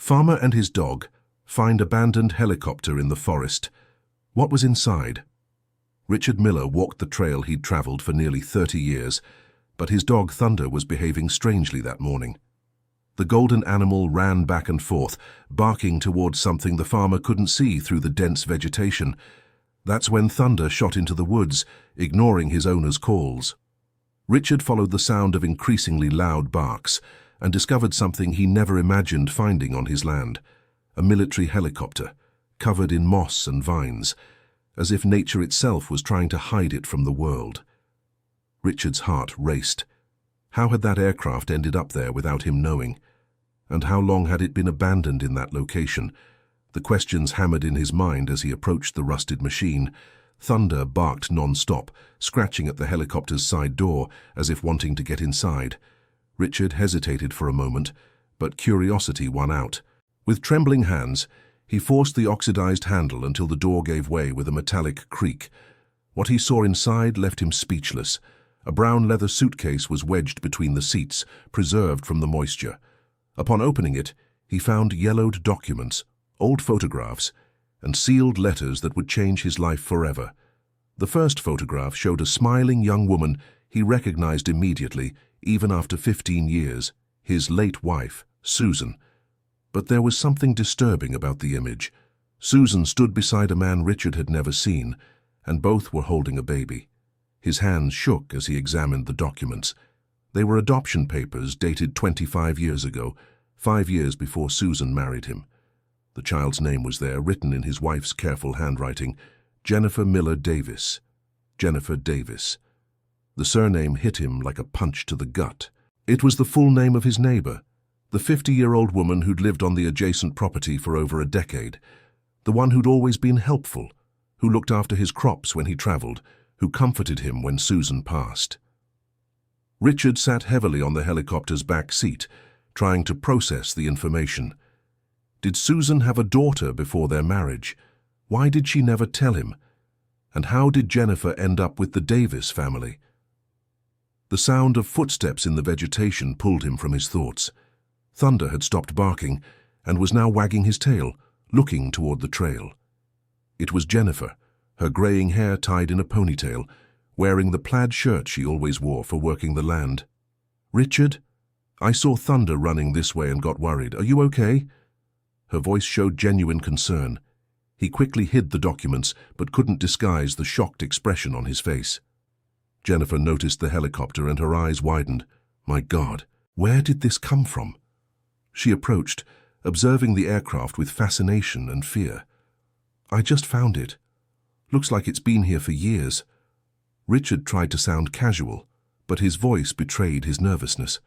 Farmer and his dog find abandoned helicopter in the forest. What was inside? Richard Miller walked the trail he'd traveled for nearly 30 years, but his dog Thunder was behaving strangely that morning. The golden animal ran back and forth, barking towards something the farmer couldn't see through the dense vegetation. That's when Thunder shot into the woods, ignoring his owner's calls. Richard followed the sound of increasingly loud barks and discovered something he never imagined finding on his land: a military helicopter, covered in moss and vines, as if nature itself was trying to hide it from the world. Richard's heart raced. How had that aircraft ended up there without him knowing? And how long had it been abandoned in that location? The questions hammered in his mind as he approached the rusted machine. Thunder barked non-stop, scratching at the helicopter's side door as if wanting to get inside. Richard hesitated for a moment, but curiosity won out. With trembling hands, he forced the oxidized handle until the door gave way with a metallic creak. What he saw inside left him speechless. A brown leather suitcase was wedged between the seats, preserved from the moisture. Upon opening it, he found yellowed documents, old photographs, and sealed letters that would change his life forever. The first photograph showed a smiling young woman he recognized immediately, even after 15 years, his late wife, Susan. But there was something disturbing about the image. Susan stood beside a man Richard had never seen, and both were holding a baby. His hands shook as he examined the documents. They were adoption papers dated 25 years ago, 5 years before Susan married him. The child's name was there, written in his wife's careful handwriting: Jennifer Miller Davis. Jennifer Davis. The surname hit him like a punch to the gut. It was the full name of his neighbor, the 50-year-old woman who'd lived on the adjacent property for over a decade, the one who'd always been helpful, who looked after his crops when he traveled, who comforted him when Susan passed. Richard sat heavily on the helicopter's back seat, trying to process the information. Did Susan have a daughter before their marriage? Why did she never tell him? And how did Jennifer end up with the Davis family? The sound of footsteps in the vegetation pulled him from his thoughts. Thunder had stopped barking and was now wagging his tail, looking toward the trail. It was Jennifer, her graying hair tied in a ponytail, wearing the plaid shirt she always wore for working the land. "Richard, I saw Thunder running this way and got worried. Are you okay?" Her voice showed genuine concern. He quickly hid the documents, but couldn't disguise the shocked expression on his face. Jennifer noticed the helicopter and her eyes widened. My God, where did this come from? She approached, observing the aircraft with fascination and fear. "I just found it. Looks like it's been here for years." Richard tried to sound casual, but his voice betrayed his nervousness.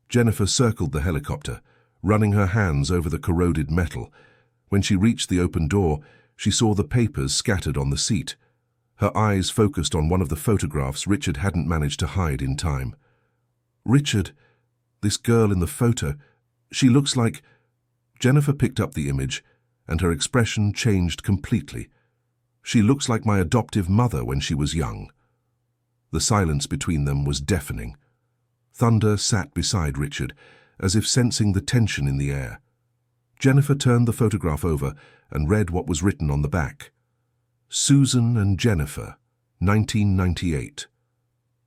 Jennifer circled the helicopter, running her hands over the corroded metal. When she reached the open door, she saw the papers scattered on the seat. Her eyes focused on one of the photographs Richard hadn't managed to hide in time. "Richard, this girl in the photo, she looks like..." Jennifer picked up the image, and her expression changed completely. "She looks like my adoptive mother when she was young." The silence between them was deafening. Thunder sat beside Richard, as if sensing the tension in the air. Jennifer turned the photograph over and read what was written on the back. Susan and Jennifer, 1998.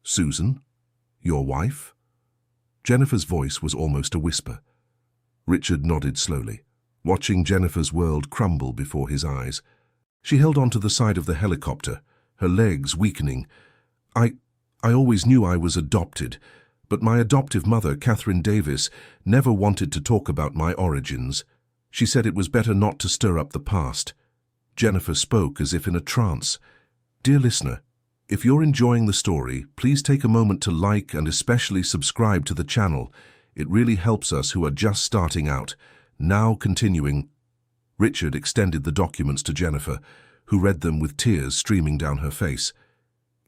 "Susan? Your wife?" Jennifer's voice was almost a whisper. Richard nodded slowly, watching Jennifer's world crumble before his eyes. She held onto the side of the helicopter, her legs weakening. I always knew I was adopted, but my adoptive mother, Catherine Davis, never wanted to talk about my origins. She said it was better not to stir up the past." Jennifer spoke as if in a trance. "Dear listener, if you're enjoying the story, please take a moment to like and especially subscribe to the channel. It really helps us who are just starting out. Now continuing." Richard extended the documents to Jennifer, who read them with tears streaming down her face.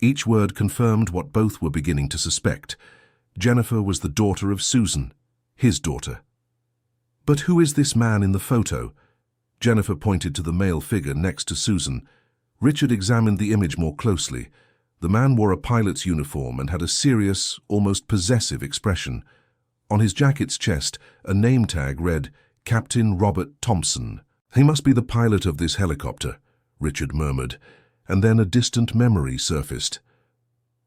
Each word confirmed what both were beginning to suspect. Jennifer was the daughter of Susan, his daughter. "But who is this man in the photo?" Jennifer pointed to the male figure next to Susan. Richard examined the image more closely. The man wore a pilot's uniform and had a serious, almost possessive expression. On his jacket's chest, a name tag read, Captain Robert Thompson. He must be the pilot of this helicopter, Richard murmured, and then a distant memory surfaced.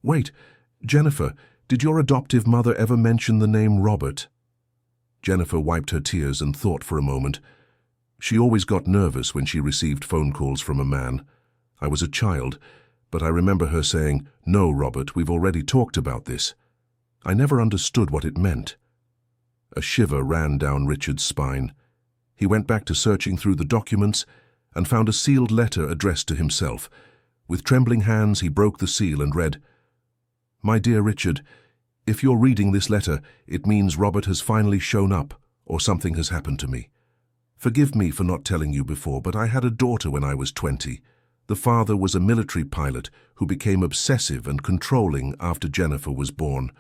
Wait, Jennifer, did your adoptive mother ever mention the name Robert? Jennifer wiped her tears and thought for a moment. She always got nervous when she received phone calls from a man. I was a child, but I remember her saying, "No, Robert, we've already talked about this." I never understood what it meant. A shiver ran down Richard's spine. He went back to searching through the documents and found a sealed letter addressed to himself. With trembling hands, he broke the seal and read, "My dear Richard, if you're reading this letter, it means Robert has finally shown up, or something has happened to me. Forgive me for not telling you before, but I had a daughter when I was 20. The father was a military pilot who became obsessive and controlling after Jennifer was born.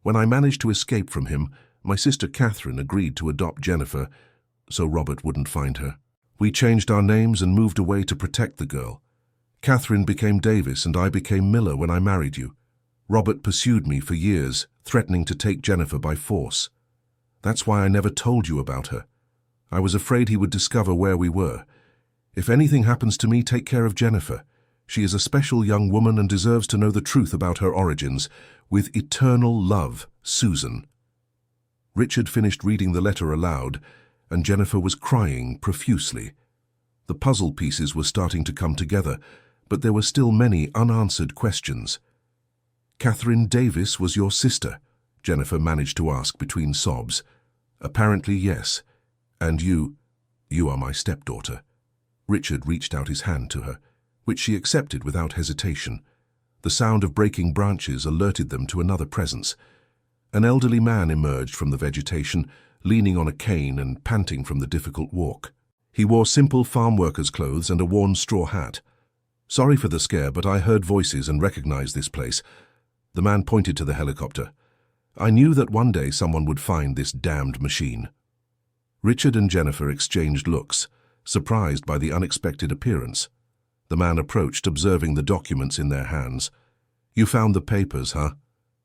When I managed to escape from him, my sister Catherine agreed to adopt Jennifer, so Robert wouldn't find her. We changed our names and moved away to protect the girl. Catherine became Davis and I became Miller when I married you. Robert pursued me for years, threatening to take Jennifer by force. That's why I never told you about her. I was afraid he would discover where we were. If anything happens to me, take care of Jennifer. She is a special young woman and deserves to know the truth about her origins. With eternal love, Susan." Richard finished reading the letter aloud, and Jennifer was crying profusely. The puzzle pieces were starting to come together, but there were still many unanswered questions. "Catherine Davis was your sister?" Jennifer managed to ask between sobs. "Apparently, yes. And you are my stepdaughter." Richard reached out his hand to her, which she accepted without hesitation. The sound of breaking branches alerted them to another presence. An elderly man emerged from the vegetation, leaning on a cane and panting from the difficult walk. He wore simple farm worker's clothes and a worn straw hat. "Sorry for the scare, but I heard voices and recognized this place." The man pointed to the helicopter. "I knew that one day someone would find this damned machine." Richard and Jennifer exchanged looks, surprised by the unexpected appearance. The man approached, observing the documents in their hands. "You found the papers, huh?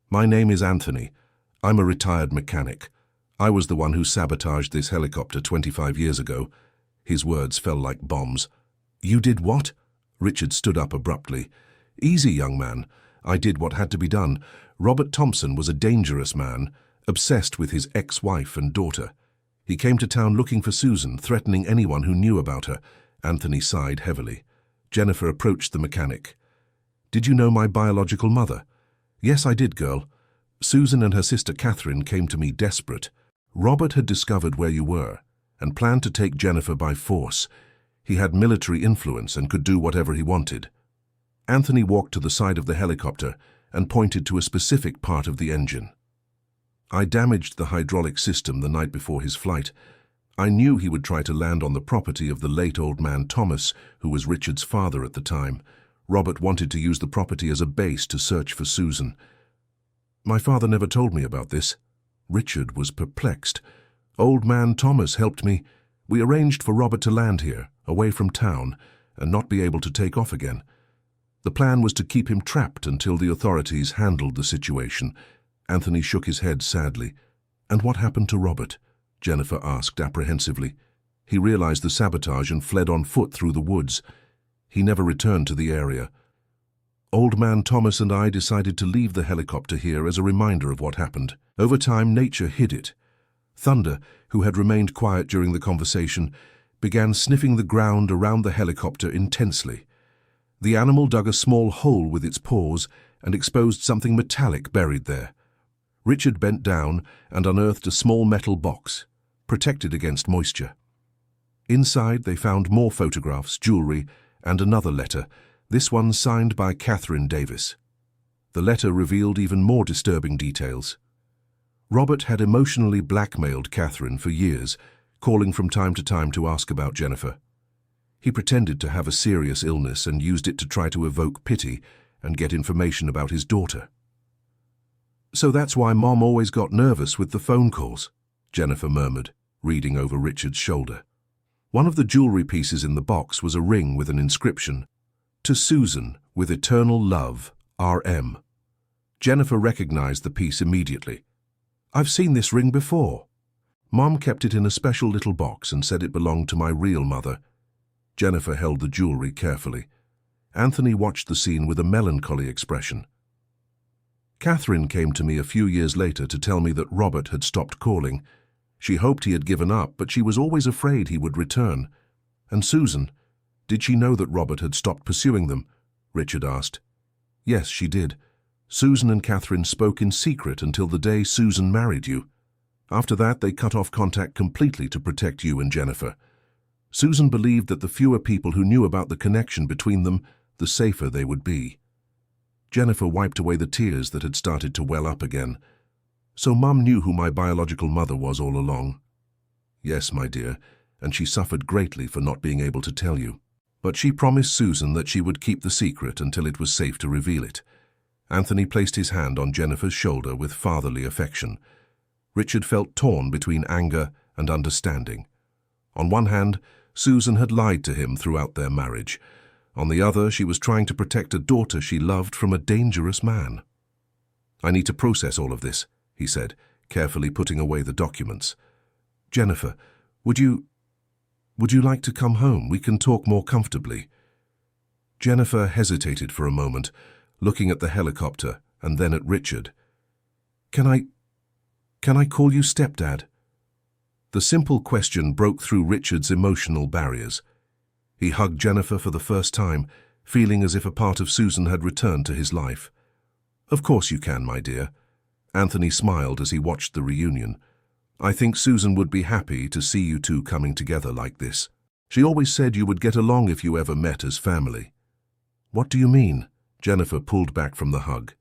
My name is Anthony. I'm a retired mechanic. I was the one who sabotaged this helicopter 25 years ago." His words fell like bombs. "You did what?" Richard stood up abruptly. "Easy, young man. I did what had to be done. Robert Thompson was a dangerous man, obsessed with his ex-wife and daughter. He came to town looking for Susan, threatening anyone who knew about her." Anthony sighed heavily. Jennifer approached the mechanic. "Did you know my biological mother?" "Yes, I did, girl. Susan and her sister Catherine came to me desperate. Robert had discovered where you were and planned to take Jennifer by force. He had military influence and could do whatever he wanted." Anthony walked to the side of the helicopter and pointed to a specific part of the engine. "I damaged the hydraulic system the night before his flight. I knew he would try to land on the property of the late old man Thomas, who was Richard's father at the time. Robert wanted to use the property as a base to search for Susan. My father never told me about this." Richard was perplexed. "Old man Thomas helped me. We arranged for Robert to land here, away from town, and not be able to take off again. The plan was to keep him trapped until the authorities handled the situation." Anthony shook his head sadly. "And what happened to Robert?" Jennifer asked apprehensively. "He realized the sabotage and fled on foot through the woods. He never returned to the area. Old man Thomas and I decided to leave the helicopter here as a reminder of what happened. Over time, nature hid it. Thunder, who had remained quiet during the conversation, began sniffing the ground around the helicopter intensely. The animal dug a small hole with its paws and exposed something metallic buried there. Richard bent down and unearthed a small metal box, protected against moisture. Inside, they found more photographs, jewelry, and another letter, this one signed by Catherine Davis. The letter revealed even more disturbing details. Robert had emotionally blackmailed Catherine for years, calling from time to time to ask about Jennifer. He pretended to have a serious illness and used it to try to evoke pity and get information about his daughter. "So that's why Mom always got nervous with the phone calls," Jennifer murmured, reading over Richard's shoulder. One of the jewelry pieces in the box was a ring with an inscription, "To Susan, with eternal love, R.M." Jennifer recognized the piece immediately. "I've seen this ring before." Mom kept it in a special little box and said it belonged to my real mother. Jennifer held the jewelry carefully. Anthony watched the scene with a melancholy expression. Catherine came to me a few years later to tell me that Robert had stopped calling. She hoped he had given up, but she was always afraid he would return. And Susan, did she know that Robert had stopped pursuing them? Richard asked. Yes, she did. Susan and Catherine spoke in secret until the day Susan married you. After that, they cut off contact completely to protect you and Jennifer. Susan believed that the fewer people who knew about the connection between them, the safer they would be. Jennifer wiped away the tears that had started to well up again. So Mum knew who my biological mother was all along? Yes, my dear, and she suffered greatly for not being able to tell you. But she promised Susan that she would keep the secret until it was safe to reveal it. Anthony placed his hand on Jennifer's shoulder with fatherly affection. Richard felt torn between anger and understanding. On one hand, Susan had lied to him throughout their marriage. On the other, she was trying to protect a daughter she loved from a dangerous man. I need to process all of this, he said, carefully putting away the documents. Jennifer, would you like to come home? We can talk more comfortably. Jennifer hesitated for a moment, looking at the helicopter and then at Richard. Can I call you stepdad? The simple question broke through Richard's emotional barriers. He hugged Jennifer for the first time, feeling as if a part of Susan had returned to his life. Of course you can, my dear. Anthony smiled as he watched the reunion. I think Susan would be happy to see you two coming together like this. She always said you would get along if you ever met as family. What do you mean? Jennifer pulled back from the hug.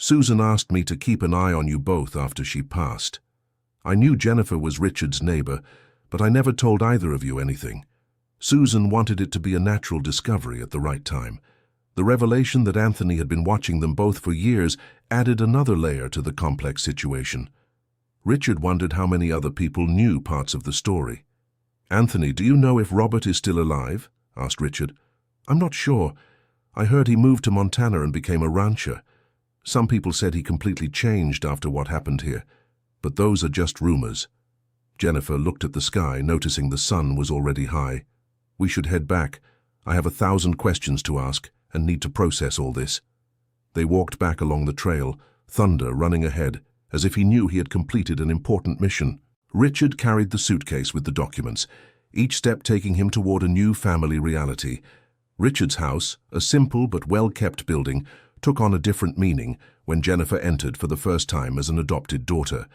Susan asked me to keep an eye on you both after she passed. I knew Jennifer was Richard's neighbor, but I never told either of you anything. Susan wanted it to be a natural discovery at the right time. The revelation that Anthony had been watching them both for years added another layer to the complex situation. Richard wondered how many other people knew parts of the story. Anthony, do you know if Robert is still alive? Asked Richard. I'm not sure. I heard he moved to Montana and became a rancher. Some people said he completely changed after what happened here, but those are just rumors. Jennifer looked at the sky, noticing the sun was already high. We should head back. I have 1,000 questions to ask and need to process all this. They walked back along the trail, Thunder running ahead, as if he knew he had completed an important mission. Richard carried the suitcase with the documents, each step taking him toward a new family reality. Richard's house, a simple but well-kept building, took on a different meaning when Jennifer entered for the first time as an adopted daughter.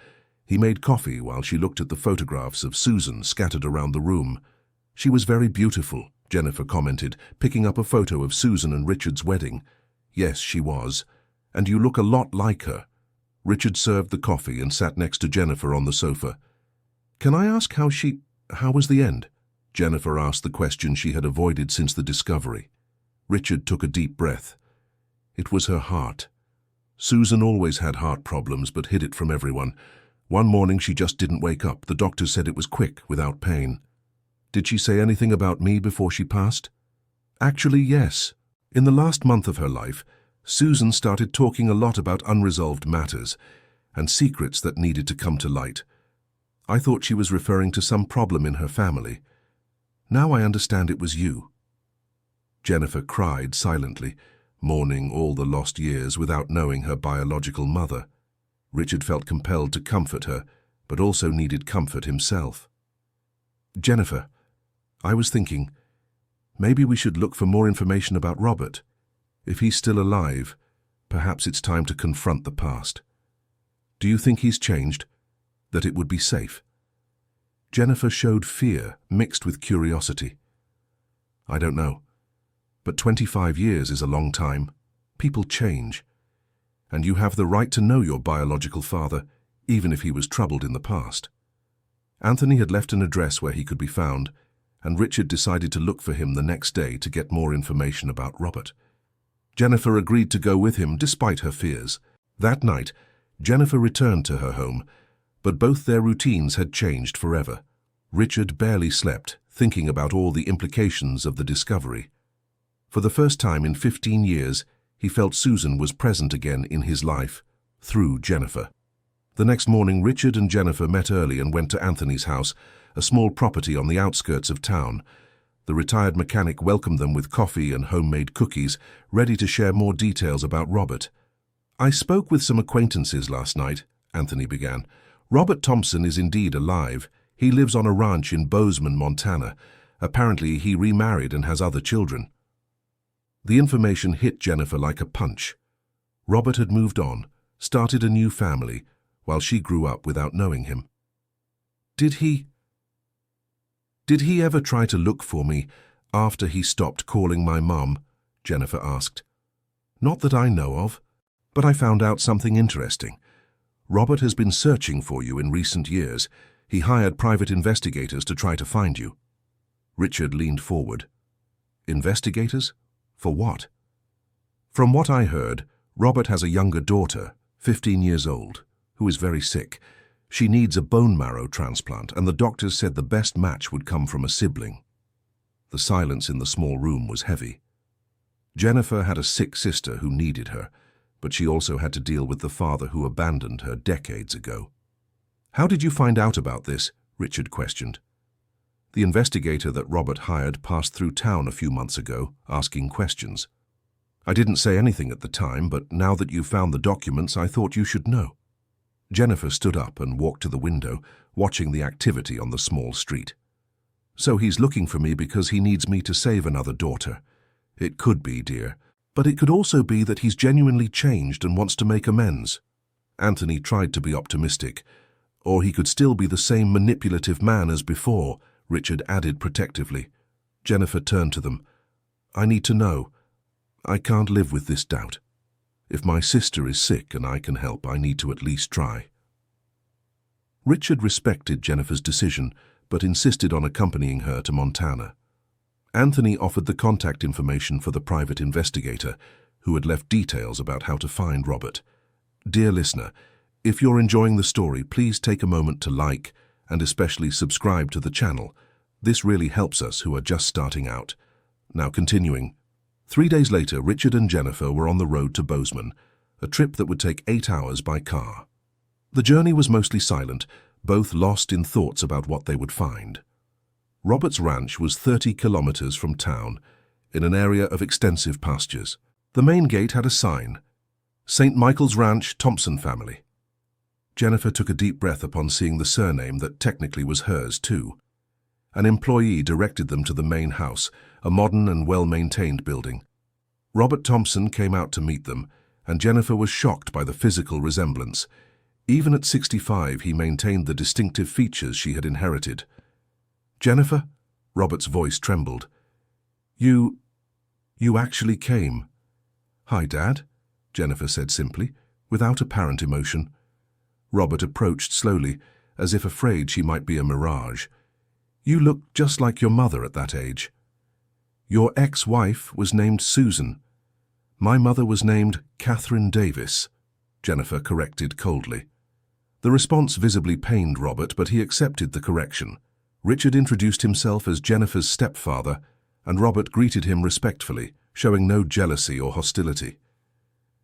He made coffee while she looked at the photographs of Susan scattered around the room. She was very beautiful, Jennifer commented, picking up a photo of Susan and Richard's wedding. Yes, she was. And you look a lot like her. Richard served the coffee and sat next to Jennifer on the sofa. Can I ask how was the end? Jennifer asked the question she had avoided since the discovery. Richard took a deep breath. It was her heart. Susan always had heart problems but hid it from everyone. One morning she just didn't wake up. The doctor said it was quick, without pain. Did she say anything about me before she passed? Actually, yes. In the last month of her life, Susan started talking a lot about unresolved matters and secrets that needed to come to light. I thought she was referring to some problem in her family. Now I understand it was you. Jennifer cried silently, mourning all the lost years without knowing her biological mother. Richard felt compelled to comfort her, but also needed comfort himself. Jennifer, I was thinking, maybe we should look for more information about Robert. If he's still alive, perhaps it's time to confront the past. Do you think he's changed? That it would be safe? Jennifer showed fear mixed with curiosity. I don't know. But 25 years is a long time. People change. And you have the right to know your biological father, even if he was troubled in the past. Anthony had left an address where he could be found, and Richard decided to look for him the next day to get more information about Robert. Jennifer agreed to go with him despite her fears. That night, Jennifer returned to her home, but both their routines had changed forever. Richard barely slept, thinking about all the implications of the discovery. For the first time in 15 years, he felt Susan was present again in his life, through Jennifer. The next morning, Richard and Jennifer met early and went to Anthony's house, a small property on the outskirts of town. The retired mechanic welcomed them with coffee and homemade cookies, ready to share more details about Robert. "I spoke with some acquaintances last night," Anthony began. "Robert Thompson is indeed alive. He lives on a ranch in Bozeman, Montana. Apparently, he remarried and has other children." The information hit Jennifer like a punch. Robert had moved on, started a new family, while she grew up without knowing him. Did he ever try to look for me after he stopped calling my mum?" Jennifer asked. "Not that I know of, but I found out something interesting. Robert has been searching for you in recent years. He hired private investigators to try to find you." Richard leaned forward. "Investigators? For what?" "From what I heard, Robert has a younger daughter, 15 years old, who is very sick. She needs a bone marrow transplant, and the doctors said the best match would come from a sibling." The silence in the small room was heavy. Jennifer had a sick sister who needed her, but she also had to deal with the father who abandoned her decades ago. "How did you find out about this?" Richard questioned. "The investigator that Robert hired passed through town a few months ago, asking questions. I didn't say anything at the time, but now that you've found the documents, I thought you should know." Jennifer stood up and walked to the window, watching the activity on the small street. "So he's looking for me because he needs me to save another daughter. It could be, dear, but it could also be that he's genuinely changed and wants to make amends." Anthony tried to be optimistic. "Or he could still be the same manipulative man as before," Richard added protectively. Jennifer turned to them. "I need to know. I can't live with this doubt. If my sister is sick and I can help, I need to at least try." Richard respected Jennifer's decision, but insisted on accompanying her to Montana. Anthony offered the contact information for the private investigator, who had left details about how to find Robert. Dear listener, if you're enjoying the story, please take a moment to like and especially subscribe to the channel. This really helps us who are just starting out. Now continuing. 3 days later, Richard and Jennifer were on the road to Bozeman, a trip that would take 8 hours by car. The journey was mostly silent, both lost in thoughts about what they would find. Robert's ranch was 30 kilometers from town, in an area of extensive pastures. The main gate had a sign, "St. Michael's Ranch, Thompson Family." Jennifer took a deep breath upon seeing the surname that technically was hers too. An employee directed them to the main house, a modern and well-maintained building. Robert Thompson came out to meet them, and Jennifer was shocked by the physical resemblance. Even at 65, he maintained the distinctive features she had inherited. "Jennifer?" Robert's voice trembled. You actually came." "Hi, Dad," Jennifer said simply, without apparent emotion. Robert approached slowly, as if afraid she might be a mirage. "You look just like your mother at that age." "Your ex-wife was named Susan. My mother was named Catherine Davis," Jennifer corrected coldly. The response visibly pained Robert, but he accepted the correction. Richard introduced himself as Jennifer's stepfather, and Robert greeted him respectfully, showing no jealousy or hostility.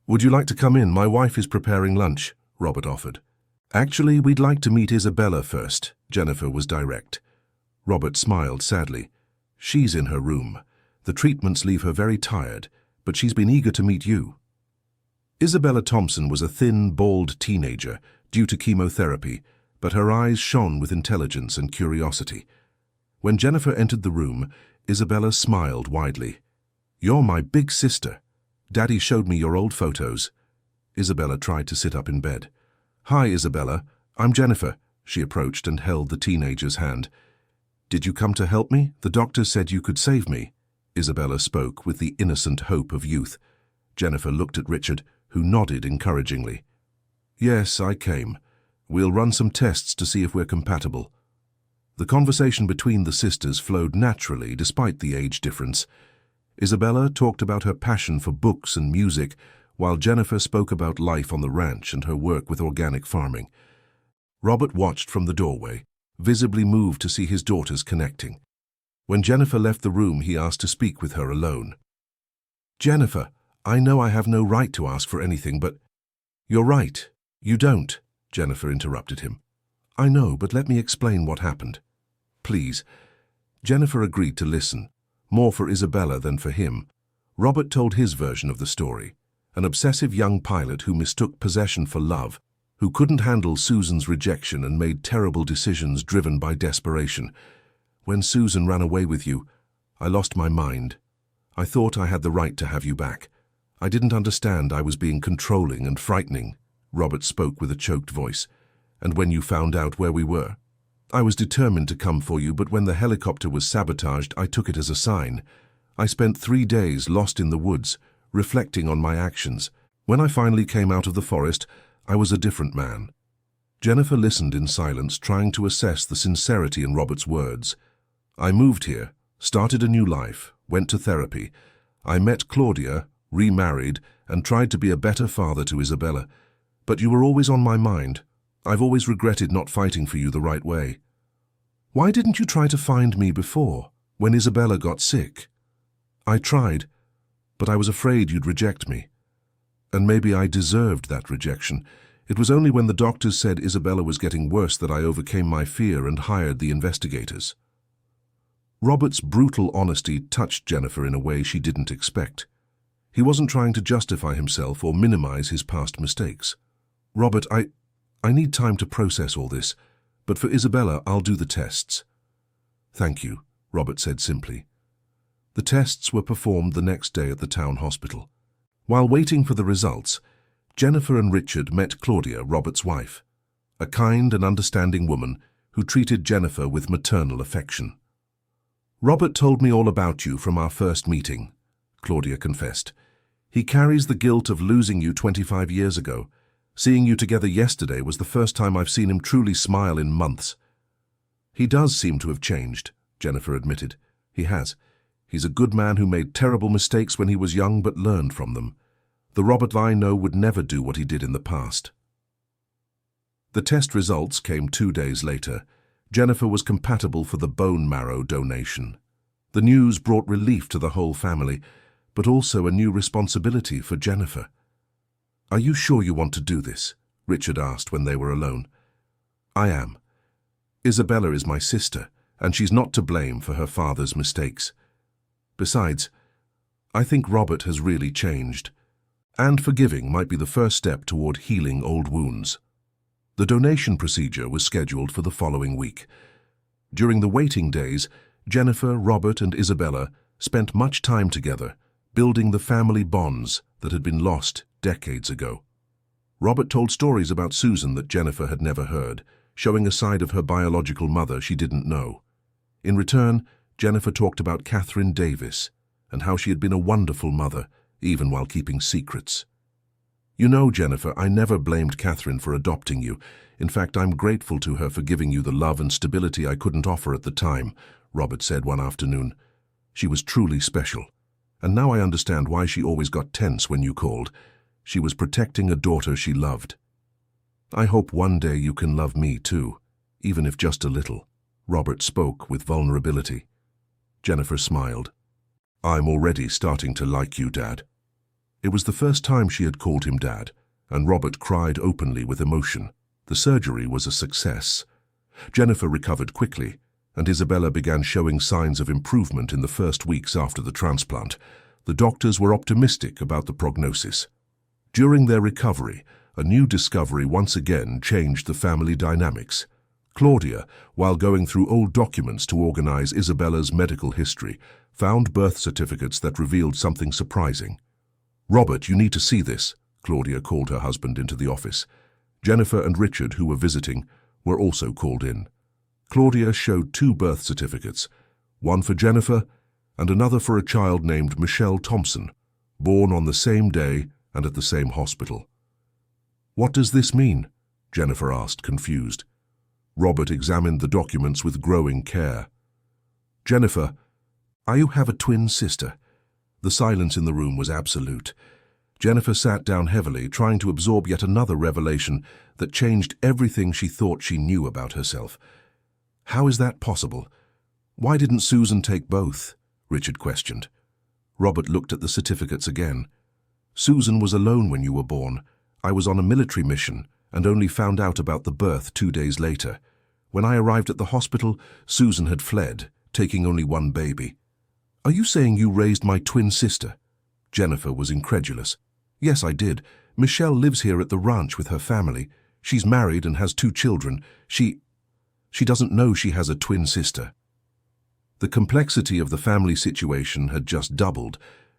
"Would you like to come in? My wife is preparing lunch," Robert offered. "Actually, we'd like to meet Isabella first," Jennifer was direct. Robert smiled sadly. "She's in her room. The treatments leave her very tired, but she's been eager to meet you." Isabella Thompson was a thin, bald teenager due to chemotherapy, but her eyes shone with intelligence and curiosity. When Jennifer entered the room, Isabella smiled widely. "You're my big sister. Daddy showed me your old photos." Isabella tried to sit up in bed. "Hi, Isabella. I'm Jennifer." She approached and held the teenager's hand. "Did you come to help me? The doctor said you could save me." Isabella spoke with the innocent hope of youth. Jennifer looked at Richard, who nodded encouragingly. "Yes, I came. We'll run some tests to see if we're compatible." The conversation between the sisters flowed naturally despite the age difference. Isabella talked about her passion for books and music, while Jennifer spoke about life on the ranch and her work with organic farming. Robert watched from the doorway, visibly moved to see his daughters connecting. When Jennifer left the room, he asked to speak with her alone. "Jennifer, I know I have no right to ask for anything, but—" "You're right. You don't," Jennifer interrupted him. I know, but let me explain what happened. Please. Jennifer agreed to listen, more for Isabella than for him. Robert told his version of the story. An obsessive young pilot who mistook possession for love, who couldn't handle Susan's rejection and made terrible decisions driven by desperation. When Susan ran away with you, I lost my mind. I thought I had the right to have you back. I didn't understand I was being controlling and frightening. Robert spoke with a choked voice. And when you found out where we were, I was determined to come for you, but when the helicopter was sabotaged, I took it as a sign. I spent 3 days lost in the woods, reflecting on my actions. When I finally came out of the forest, I was a different man. Jennifer listened in silence, trying to assess the sincerity in Robert's words. I moved here, started a new life, went to therapy. I met Claudia, remarried, and tried to be a better father to Isabella. But you were always on my mind. I've always regretted not fighting for you the right way. Why didn't you try to find me before, when Isabella got sick? I tried, but I was afraid you'd reject me. And maybe I deserved that rejection. It was only when the doctors said Isabella was getting worse that I overcame my fear and hired the investigators. Robert's brutal honesty touched Jennifer in a way she didn't expect. He wasn't trying to justify himself or minimize his past mistakes. Robert, I need time to process all this, but for Isabella, I'll do the tests. Thank you, Robert said simply. The tests were performed the next day at the town hospital. While waiting for the results, Jennifer and Richard met Claudia, Robert's wife, a kind and understanding woman who treated Jennifer with maternal affection. Robert told me all about you from our first meeting, Claudia confessed. He carries the guilt of losing you 25 years ago. Seeing you together yesterday was the first time I've seen him truly smile in months. He does seem to have changed, Jennifer admitted. He has. He's a good man who made terrible mistakes when he was young but learned from them. The Robert I know would never do what he did in the past. The test results came 2 days later. Jennifer was compatible for the bone marrow donation. The news brought relief to the whole family, but also a new responsibility for Jennifer. Are you sure you want to do this? Richard asked when they were alone. I am. Isabella is my sister, and she's not to blame for her father's mistakes. Besides, I think Robert has really changed, and forgiving might be the first step toward healing old wounds. The donation procedure was scheduled for the following week. During the waiting days, Jennifer, Robert, and Isabella spent much time together, building the family bonds that had been lost decades ago. Robert told stories about Susan that Jennifer had never heard, showing a side of her biological mother she didn't know. In return, Jennifer talked about Catherine Davis and how she had been a wonderful mother, even while keeping secrets. You know, Jennifer, I never blamed Catherine for adopting you. In fact, I'm grateful to her for giving you the love and stability I couldn't offer at the time, Robert said one afternoon. She was truly special. And now I understand why she always got tense when you called. She was protecting a daughter she loved. I hope one day you can love me too, even if just a little. Robert spoke with vulnerability. Jennifer smiled. I'm already starting to like you, Dad. It was the first time she had called him Dad, and Robert cried openly with emotion. The surgery was a success. Jennifer recovered quickly, and Isabella began showing signs of improvement in the first weeks after the transplant. The doctors were optimistic about the prognosis. During their recovery, a new discovery once again changed the family dynamics. Claudia, while going through old documents to organize Isabella's medical history, found birth certificates that revealed something surprising. Robert, you need to see this, Claudia called her husband into the office. Jennifer and Richard, who were visiting, were also called in. Claudia showed 2 birth certificates, one for Jennifer and another for a child named Michelle Thompson, born on the same day and at the same hospital. What does this mean? Jennifer asked, confused. Robert examined the documents with growing care. Jennifer, you have a twin sister. The silence in the room was absolute. Jennifer sat down heavily, trying to absorb yet another revelation that changed everything she thought she knew about herself. How is that possible? Why didn't Susan take both? Richard questioned. Robert looked at the certificates again. Susan was alone when you were born. I was on a military mission, and only found out about the birth 2 days later. When I arrived at the hospital, Susan had fled, taking only one baby. Are you saying you raised my twin sister? Jennifer was incredulous. Yes, I did. Michelle lives here at the ranch with her family. She's married and has 2 children. She doesn't know she has a twin sister. The complexity of the family situation had just doubled.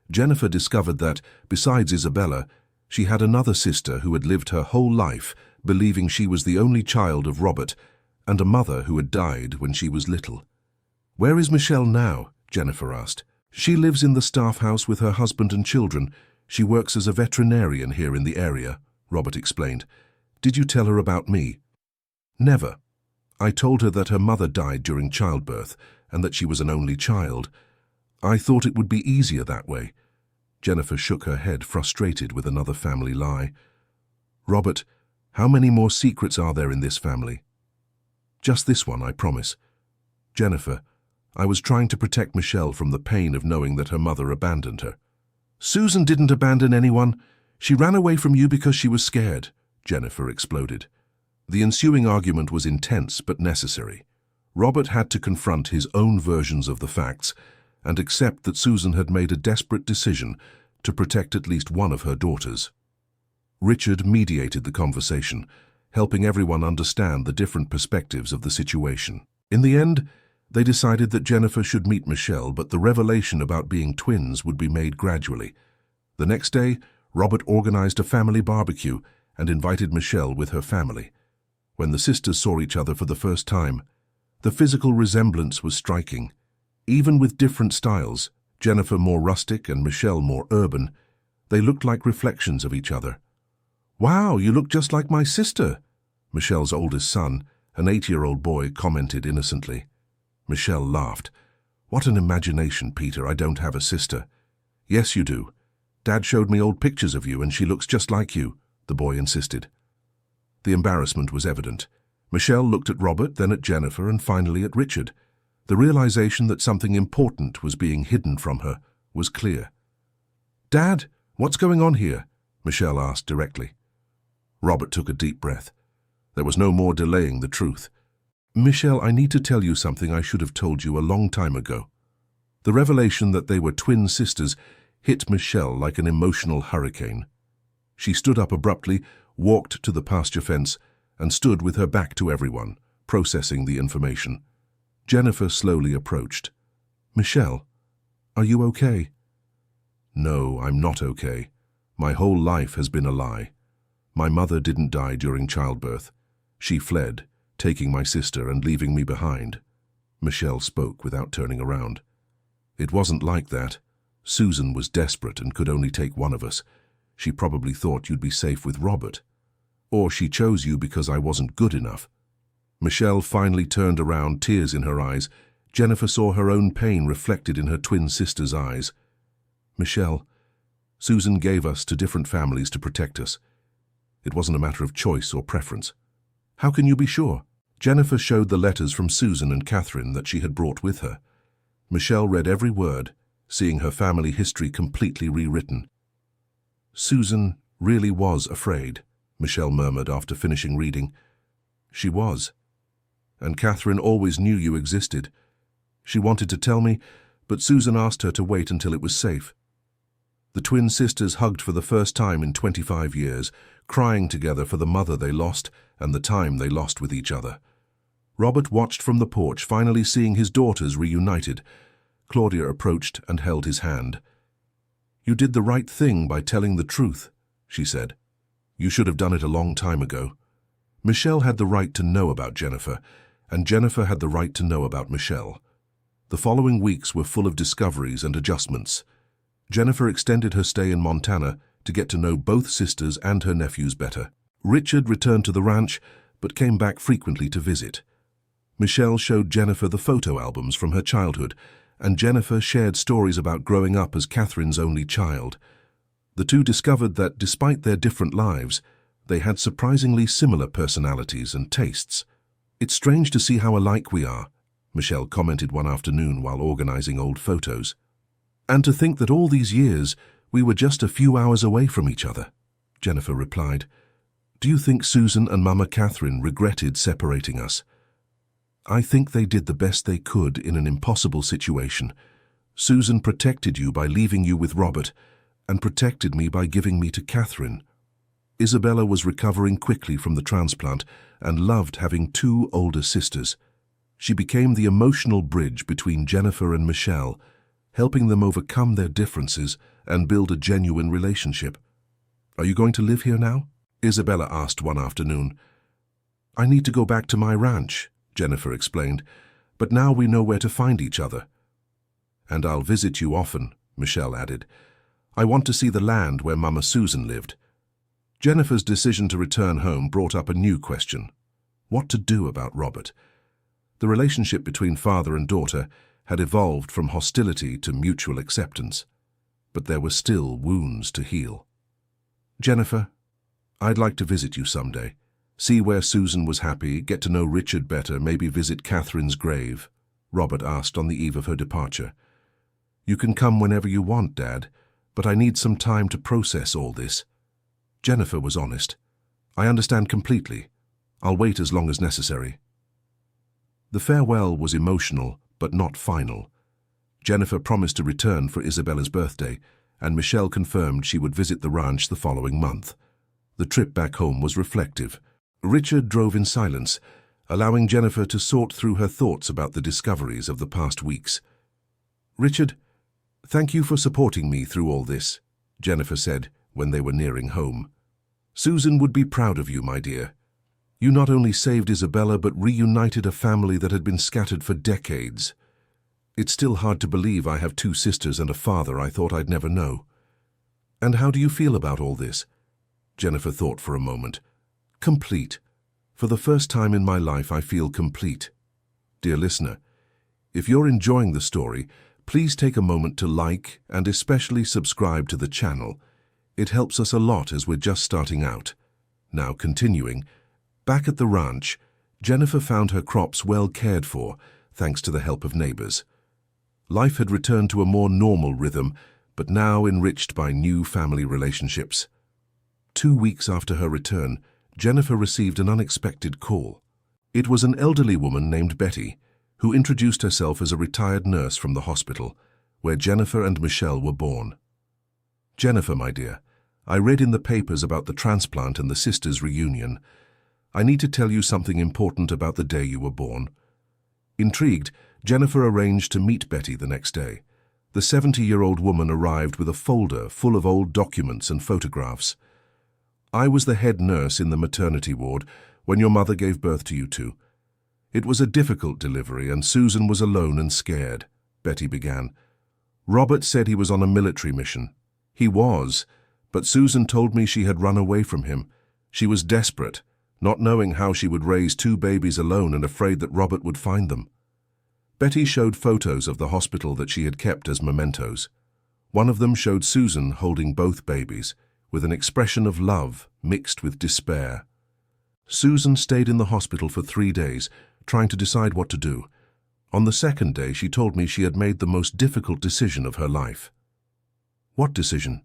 Jennifer discovered that, besides Isabella, she had another sister who had lived her whole life believing she was the only child of Robert, and a mother who had died when she was little. Where is Michelle now? Jennifer asked. She lives in the staff house with her husband and children. She works as a veterinarian here in the area, Robert explained. Did you tell her about me? Never. I told her that her mother died during childbirth and that she was an only child. I thought it would be easier that way. Jennifer shook her head, frustrated with another family lie. Robert, how many more secrets are there in this family? Just this one, I promise. Jennifer, I was trying to protect Michelle from the pain of knowing that her mother abandoned her. Susan didn't abandon anyone. She ran away from you because she was scared, Jennifer exploded. The ensuing argument was intense but necessary. Robert had to confront his own versions of the facts and accept that Susan had made a desperate decision to protect at least one of her daughters. Richard mediated the conversation, helping everyone understand the different perspectives of the situation. In the end, they decided that Jennifer should meet Michelle, but the revelation about being twins would be made gradually. The next day, Robert organized a family barbecue and invited Michelle with her family. When the sisters saw each other for the first time, the physical resemblance was striking. Even with different styles, Jennifer more rustic and Michelle more urban, they looked like reflections of each other. Wow, you look just like my sister, Michelle's oldest son, an 8-year-old boy, commented innocently. Michelle laughed. What an imagination, Peter, I don't have a sister. Yes, you do. Dad showed me old pictures of you and she looks just like you, the boy insisted. The embarrassment was evident. Michelle looked at Robert, then at Jennifer, and finally at Richard. The realization that something important was being hidden from her was clear. Dad, what's going on here? Michelle asked directly. Robert took a deep breath. There was no more delaying the truth. Michelle, I need to tell you something I should have told you a long time ago. The revelation that they were twin sisters hit Michelle like an emotional hurricane. She stood up abruptly, walked to the pasture fence, and stood with her back to everyone, processing the information. Jennifer slowly approached. Michelle, are you okay? No, I'm not okay. My whole life has been a lie. My mother didn't die during childbirth. She fled, taking my sister and leaving me behind. Michelle spoke without turning around. It wasn't like that. Susan was desperate and could only take one of us. She probably thought you'd be safe with Robert. Or she chose you because I wasn't good enough. Michelle finally turned around, tears in her eyes. Jennifer saw her own pain reflected in her twin sister's eyes. Michelle, Susan gave us to different families to protect us. It wasn't a matter of choice or preference. How can you be sure? Jennifer showed the letters from Susan and Catherine that she had brought with her. Michelle read every word, seeing her family history completely rewritten. Susan really was afraid, Michelle murmured after finishing reading. She was. And Catherine always knew you existed. She wanted to tell me, but Susan asked her to wait until it was safe. The twin sisters hugged for the first time in 25 years, crying together for the mother they lost and the time they lost with each other. Robert watched from the porch, finally seeing his daughters reunited. Claudia approached and held his hand. You did the right thing by telling the truth, she said. You should have done it a long time ago. Michelle had the right to know about Jennifer, and Jennifer had the right to know about Michelle. The following weeks were full of discoveries and adjustments. Jennifer extended her stay in Montana to get to know both sisters and her nephews better. Richard returned to the ranch, but came back frequently to visit. Michelle showed Jennifer the photo albums from her childhood, and Jennifer shared stories about growing up as Catherine's only child. The two discovered that, despite their different lives, they had surprisingly similar personalities and tastes. It's strange to see how alike we are, Michelle commented one afternoon while organizing old photos. And to think that all these years we were just a few hours away from each other, Jennifer replied. Do you think Susan and Mama Catherine regretted separating us? I think they did the best they could in an impossible situation. Susan protected you by leaving you with Robert, and protected me by giving me to Catherine. Isabella was recovering quickly from the transplant and loved having two older sisters. She became the emotional bridge between Jennifer and Michelle, helping them overcome their differences and build a genuine relationship. Are you going to live here now? Isabella asked one afternoon. I need to go back to my ranch, Jennifer explained, but now we know where to find each other. And I'll visit you often, Michelle added. I want to see the land where Mama Susan lived. Jennifer's decision to return home brought up a new question. What to do about Robert? The relationship between father and daughter had evolved from hostility to mutual acceptance, but there were still wounds to heal. Jennifer, I'd like to visit you someday. See where Susan was happy, get to know Richard better, maybe visit Catherine's grave, Robert asked on the eve of her departure. You can come whenever you want, Dad, but I need some time to process all this. Jennifer was honest. I understand completely. I'll wait as long as necessary. The farewell was emotional, but not final. Jennifer promised to return for Isabella's birthday, and Michelle confirmed she would visit the ranch the following month. The trip back home was reflective. Richard drove in silence, allowing Jennifer to sort through her thoughts about the discoveries of the past weeks. Richard, thank you for supporting me through all this, Jennifer said when they were nearing home. Susan would be proud of you, my dear. You not only saved Isabella but reunited a family that had been scattered for decades. It's still hard to believe I have two sisters and a father I thought I'd never know. And how do you feel about all this? Jennifer thought for a moment. Complete. For the first time in my life, I feel complete. Dear listener, if you're enjoying the story, please take a moment to like and especially subscribe to the channel. It helps us a lot as we're just starting out. Now continuing, back at the ranch, Jennifer found her crops well cared for, thanks to the help of neighbors. Life had returned to a more normal rhythm, but now enriched by new family relationships. 2 weeks after her return, Jennifer received an unexpected call. It was an elderly woman named Betty, who introduced herself as a retired nurse from the hospital, where Jennifer and Michelle were born. Jennifer, my dear, I read in the papers about the transplant and the sisters' reunion. I need to tell you something important about the day you were born. Intrigued, Jennifer arranged to meet Betty the next day. The 70-year-old woman arrived with a folder full of old documents and photographs. I was the head nurse in the maternity ward when your mother gave birth to you two. It was a difficult delivery and Susan was alone and scared, Betty began. Robert said he was on a military mission. He was, but Susan told me she had run away from him. She was desperate, not knowing how she would raise 2 babies alone and afraid that Robert would find them. Betty showed photos of the hospital that she had kept as mementos. One of them showed Susan holding both babies, with an expression of love mixed with despair. Susan stayed in the hospital for 3 days, trying to decide what to do. On the 2nd day, she told me she had made the most difficult decision of her life. What decision?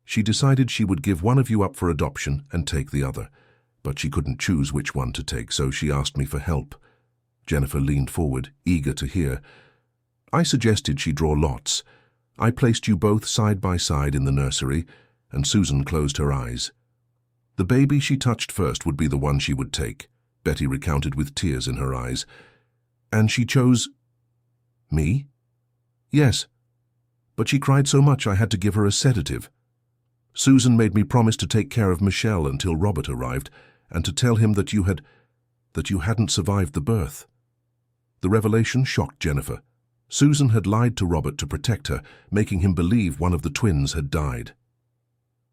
She decided she would give one of you up for adoption and take the other, but she couldn't choose which one to take, so she asked me for help. Jennifer leaned forward, eager to hear. I suggested she draw lots. I placed you both side by side in the nursery, and Susan closed her eyes. The baby she touched first would be the one she would take, Betty recounted with tears in her eyes. And she chose me? Yes, but she cried so much I had to give her a sedative. Susan made me promise to take care of Michelle until Robert arrived, and to tell him that you hadn't survived the birth. The revelation shocked Jennifer. Susan had lied to Robert to protect her, making him believe one of the twins had died.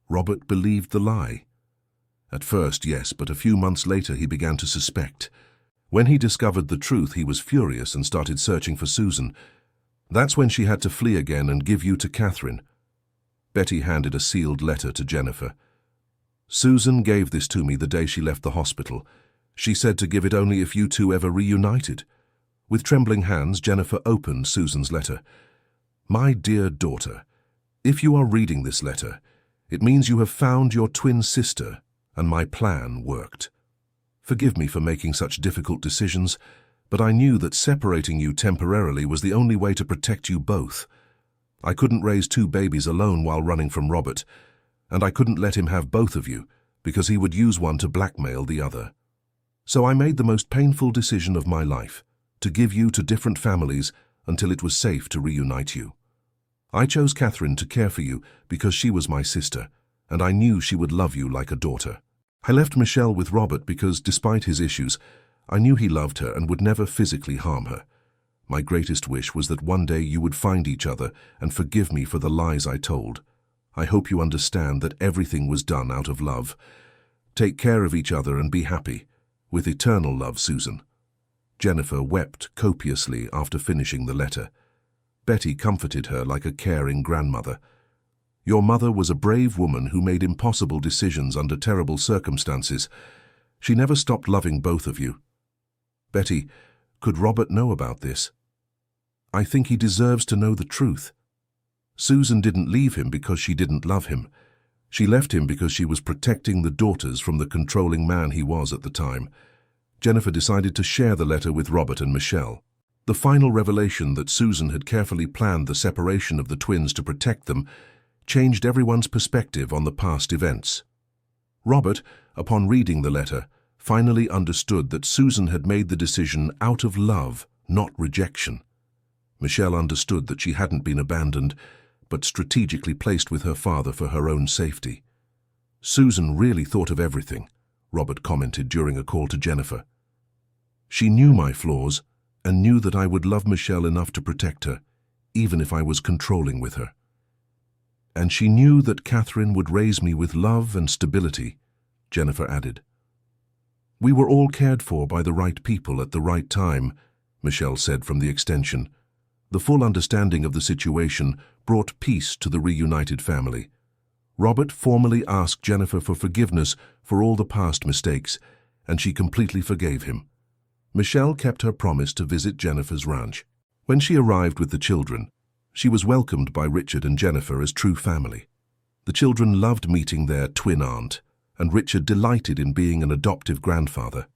Robert believed the lie. At first, yes, but a few months later he began to suspect. When he discovered the truth, he was furious and started searching for Susan. That's when she had to flee again and give you to Catherine. Betty handed a sealed letter to Jennifer. Susan gave this to me the day she left the hospital. She said to give it only if you two ever reunited. With trembling hands, Jennifer opened Susan's letter. My dear daughter, if you are reading this letter, it means you have found your twin sister, and my plan worked. Forgive me for making such difficult decisions, but I knew that separating you temporarily was the only way to protect you both. I couldn't raise 2 babies alone while running from Robert, and I couldn't let him have both of you, because he would use one to blackmail the other. So I made the most painful decision of my life, to give you to different families until it was safe to reunite you. I chose Catherine to care for you because she was my sister, and I knew she would love you like a daughter. I left Michelle with Robert because, despite his issues, I knew he loved her and would never physically harm her. My greatest wish was that one day you would find each other and forgive me for the lies I told. I hope you understand that everything was done out of love. Take care of each other and be happy. With eternal love, Susan. Jennifer wept copiously after finishing the letter. Betty comforted her like a caring grandmother. Your mother was a brave woman who made impossible decisions under terrible circumstances. She never stopped loving both of you. Betty, could Robert know about this? I think he deserves to know the truth. Susan didn't leave him because she didn't love him. She left him because she was protecting the daughters from the controlling man he was at the time. Jennifer decided to share the letter with Robert and Michelle. The final revelation that Susan had carefully planned the separation of the twins to protect them changed everyone's perspective on the past events. Robert, upon reading the letter, finally understood that Susan had made the decision out of love, not rejection. Michelle understood that she hadn't been abandoned, but strategically placed with her father for her own safety. Susan really thought of everything, Robert commented during a call to Jennifer. She knew my flaws and knew that I would love Michelle enough to protect her, even if I was controlling with her. And she knew that Catherine would raise me with love and stability, Jennifer added. We were all cared for by the right people at the right time, Michelle said from the extension. The full understanding of the situation brought peace to the reunited family. Robert formally asked Jennifer for forgiveness for all the past mistakes, and she completely forgave him. Michelle kept her promise to visit Jennifer's ranch. When she arrived with the children, she was welcomed by Richard and Jennifer as true family. The children loved meeting their twin aunt, and Richard delighted in being an adoptive grandfather.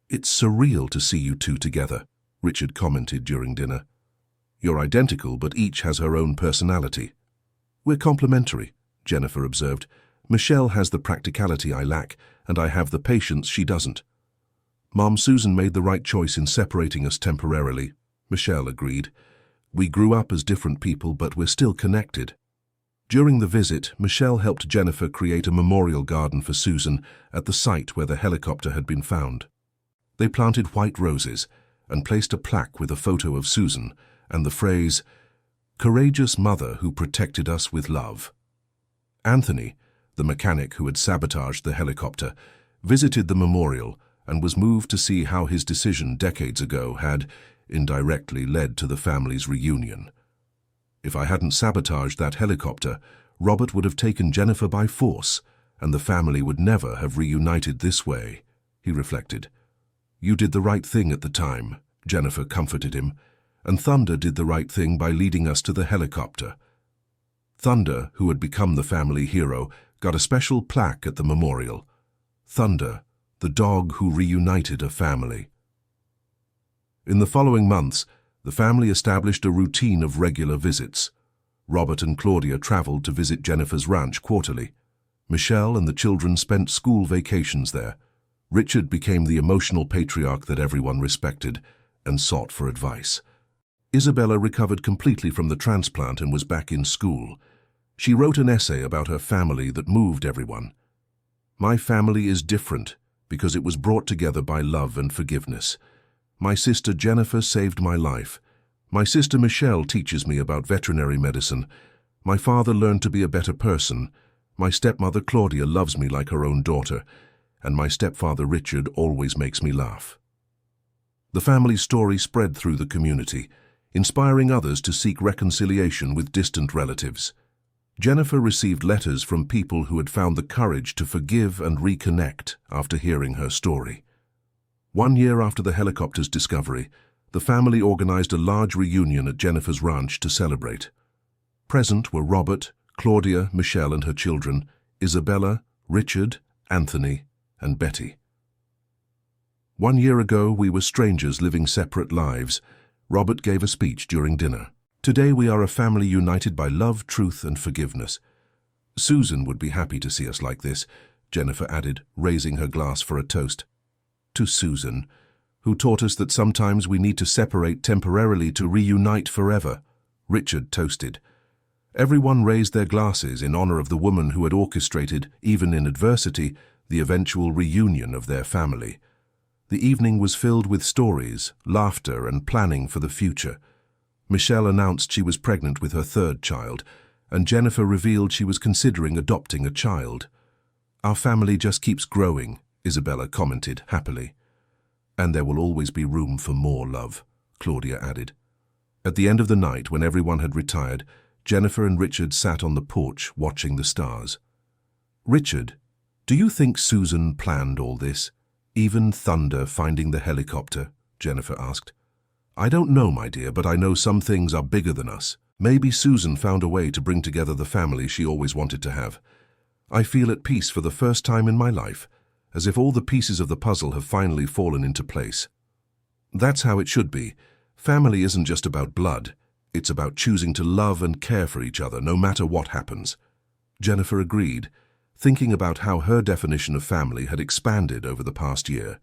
It's surreal to see you two together, Richard commented during dinner. You're identical, but each has her own personality. We're complementary, Jennifer observed. Michelle has the practicality I lack, and I have the patience she doesn't. Mom, Susan made the right choice in separating us temporarily, Michelle agreed. We grew up as different people, but we're still connected. During the visit, Michelle helped Jennifer create a memorial garden for Susan at the site where the helicopter had been found. They planted white roses and placed a plaque with a photo of Susan and the phrase, "Courageous mother who protected us with love." Anthony, the mechanic who had sabotaged the helicopter, visited the memorial and was moved to see how his decision decades ago had, indirectly, led to the family's reunion. If I hadn't sabotaged that helicopter, Robert would have taken Jennifer by force, and the family would never have reunited this way, he reflected. You did the right thing at the time, Jennifer comforted him, and Thunder did the right thing by leading us to the helicopter. Thunder, who had become the family hero, got a special plaque at the memorial. Thunder, the dog who reunited a family. In the following months, the family established a routine of regular visits. Robert and Claudia traveled to visit Jennifer's ranch quarterly. Michelle and the children spent school vacations there. Richard became the emotional patriarch that everyone respected and sought for advice. Isabella recovered completely from the transplant and was back in school. She wrote an essay about her family that moved everyone. My family is different because it was brought together by love and forgiveness. My sister Jennifer saved my life. My sister Michelle teaches me about veterinary medicine. My father learned to be a better person. My stepmother Claudia loves me like her own daughter. And my stepfather Richard always makes me laugh. The family story spread through the community, inspiring others to seek reconciliation with distant relatives. Jennifer received letters from people who had found the courage to forgive and reconnect after hearing her story. 1 year after the helicopter's discovery, the family organized a large reunion at Jennifer's ranch to celebrate. Present were Robert, Claudia, Michelle and her children, Isabella, Richard, Anthony, and Betty. 1 year ago, we were strangers living separate lives. Robert gave a speech during dinner. Today we are a family united by love, truth, and forgiveness. Susan would be happy to see us like this, Jennifer added, raising her glass for a toast. To Susan, who taught us that sometimes we need to separate temporarily to reunite forever, Richard toasted. Everyone raised their glasses in honor of the woman who had orchestrated, even in adversity, the eventual reunion of their family. The evening was filled with stories, laughter, and planning for the future. Michelle announced she was pregnant with her third child, and Jennifer revealed she was considering adopting a child. Our family just keeps growing, Isabella commented happily. And there will always be room for more love, Claudia added. At the end of the night, when everyone had retired, Jennifer and Richard sat on the porch watching the stars. Richard, do you think Susan planned all this? Even Thunder finding the helicopter? Jennifer asked. I don't know, my dear, but I know some things are bigger than us. Maybe Susan found a way to bring together the family she always wanted to have. I feel at peace for the first time in my life, as if all the pieces of the puzzle have finally fallen into place. That's how it should be. Family isn't just about blood. It's about choosing to love and care for each other no matter what happens. Jennifer agreed, thinking about how her definition of family had expanded over the past year.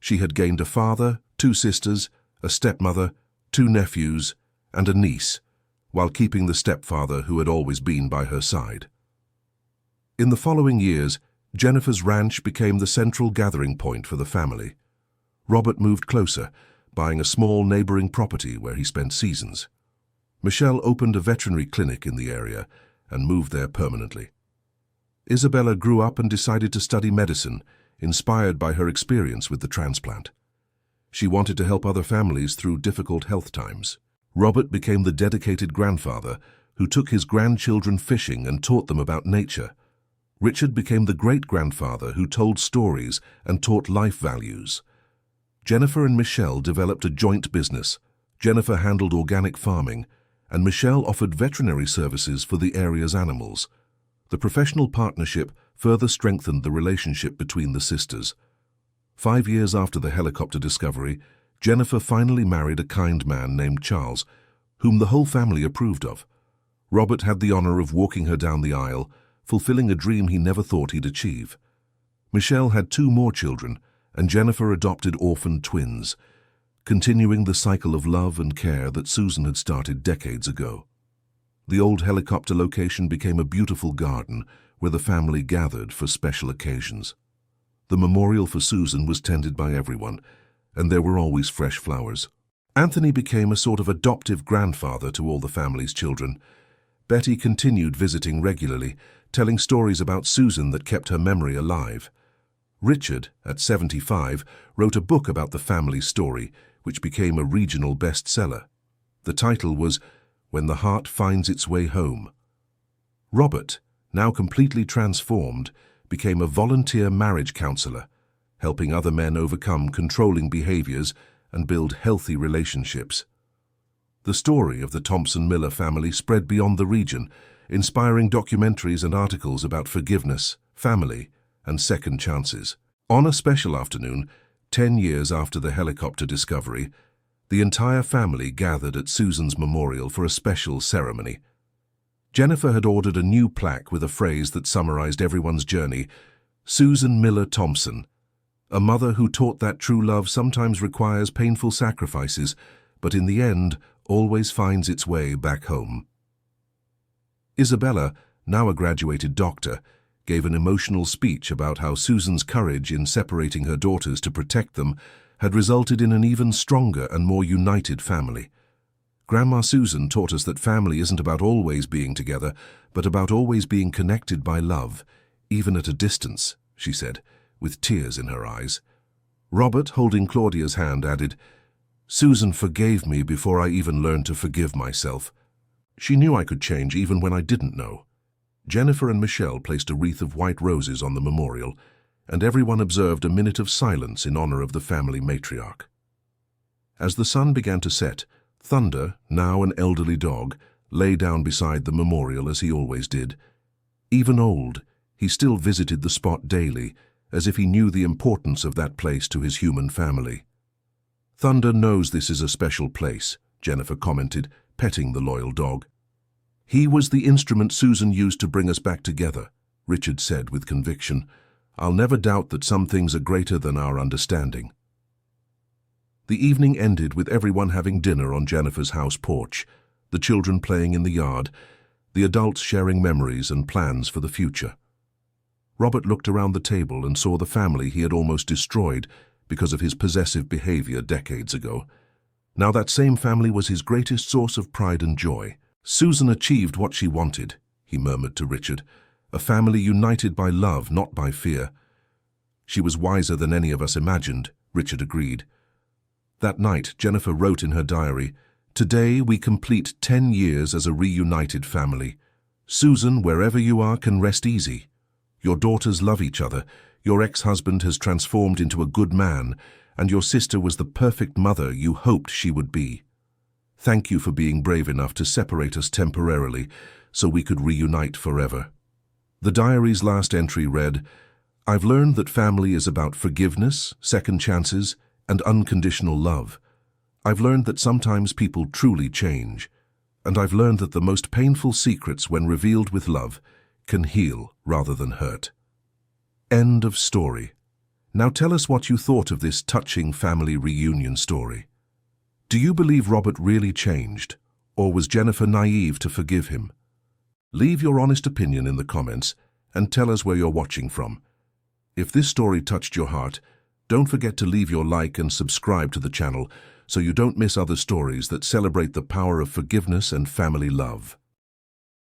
She had gained a father, 2 sisters, a stepmother, 2 nephews, and a niece, while keeping the stepfather who had always been by her side. In the following years, Jennifer's ranch became the central gathering point for the family. Robert moved closer, buying a small neighboring property where he spent seasons. Michelle opened a veterinary clinic in the area and moved there permanently. Isabella grew up and decided to study medicine, inspired by her experience with the transplant. She wanted to help other families through difficult health times. Robert became the dedicated grandfather who took his grandchildren fishing and taught them about nature. Richard became the great-grandfather who told stories and taught life values. Jennifer and Michelle developed a joint business. Jennifer handled organic farming, and Michelle offered veterinary services for the area's animals. The professional partnership further strengthened the relationship between the sisters. 5 years after the helicopter discovery, Jennifer finally married a kind man named Charles, whom the whole family approved of. Robert had the honor of walking her down the aisle, fulfilling a dream he never thought he'd achieve. Michelle had 2 more children, and Jennifer adopted orphan twins, continuing the cycle of love and care that Susan had started decades ago. The old helicopter location became a beautiful garden where the family gathered for special occasions. The memorial for Susan was tended by everyone, and there were always fresh flowers. Anthony became a sort of adoptive grandfather to all the family's children. Betty continued visiting regularly, telling stories about Susan that kept her memory alive. Richard, at 75, wrote a book about the family's story, which became a regional bestseller. The title was When the Heart Finds Its Way Home. Robert, now completely transformed, became a volunteer marriage counselor, helping other men overcome controlling behaviors and build healthy relationships. The story of the Thompson-Miller family spread beyond the region, inspiring documentaries and articles about forgiveness, family, and second chances. On a special afternoon, 10 years after the helicopter discovery, the entire family gathered at Susan's memorial for a special ceremony. Jennifer had ordered a new plaque with a phrase that summarized everyone's journey: Susan Miller Thompson, a mother who taught that true love sometimes requires painful sacrifices, but in the end always finds its way back home. Isabella, now a graduated doctor, gave an emotional speech about how Susan's courage in separating her daughters to protect them had resulted in an even stronger and more united family. Grandma Susan taught us that family isn't about always being together, but about always being connected by love, even at a distance, she said, with tears in her eyes. Robert, holding Claudia's hand, added, Susan forgave me before I even learned to forgive myself. She knew I could change even when I didn't know. Jennifer and Michelle placed a wreath of white roses on the memorial, and everyone observed a minute of silence in honor of the family matriarch. As the sun began to set, Thunder, now an elderly dog, lay down beside the memorial as he always did. Even old, he still visited the spot daily, as if he knew the importance of that place to his human family. "Thunder knows this is a special place," Jennifer commented, petting the loyal dog. "He was the instrument Susan used to bring us back together," Richard said with conviction. "I'll never doubt that some things are greater than our understanding." The evening ended with everyone having dinner on Jennifer's house porch, the children playing in the yard, the adults sharing memories and plans for the future. Robert looked around the table and saw the family he had almost destroyed because of his possessive behavior decades ago. Now that same family was his greatest source of pride and joy. "Susan achieved what she wanted," he murmured to Richard. "A family united by love, not by fear." "She was wiser than any of us imagined," Richard agreed. That night, Jennifer wrote in her diary, "Today we complete 10 years as a reunited family. Susan, wherever you are, can rest easy. Your daughters love each other, your ex-husband has transformed into a good man, and your sister was the perfect mother you hoped she would be. Thank you for being brave enough to separate us temporarily so we could reunite forever." The diary's last entry read, "I've learned that family is about forgiveness, second chances, and unconditional love. I've learned that sometimes people truly change, and I've learned that the most painful secrets, when revealed with love, can heal rather than hurt." End of story. Now tell us what you thought of this touching family reunion story. Do you believe Robert really changed, or was Jennifer naive to forgive him? Leave your honest opinion in the comments and tell us where you're watching from. If this story touched your heart, don't forget to leave your like and subscribe to the channel so you don't miss other stories that celebrate the power of forgiveness and family love.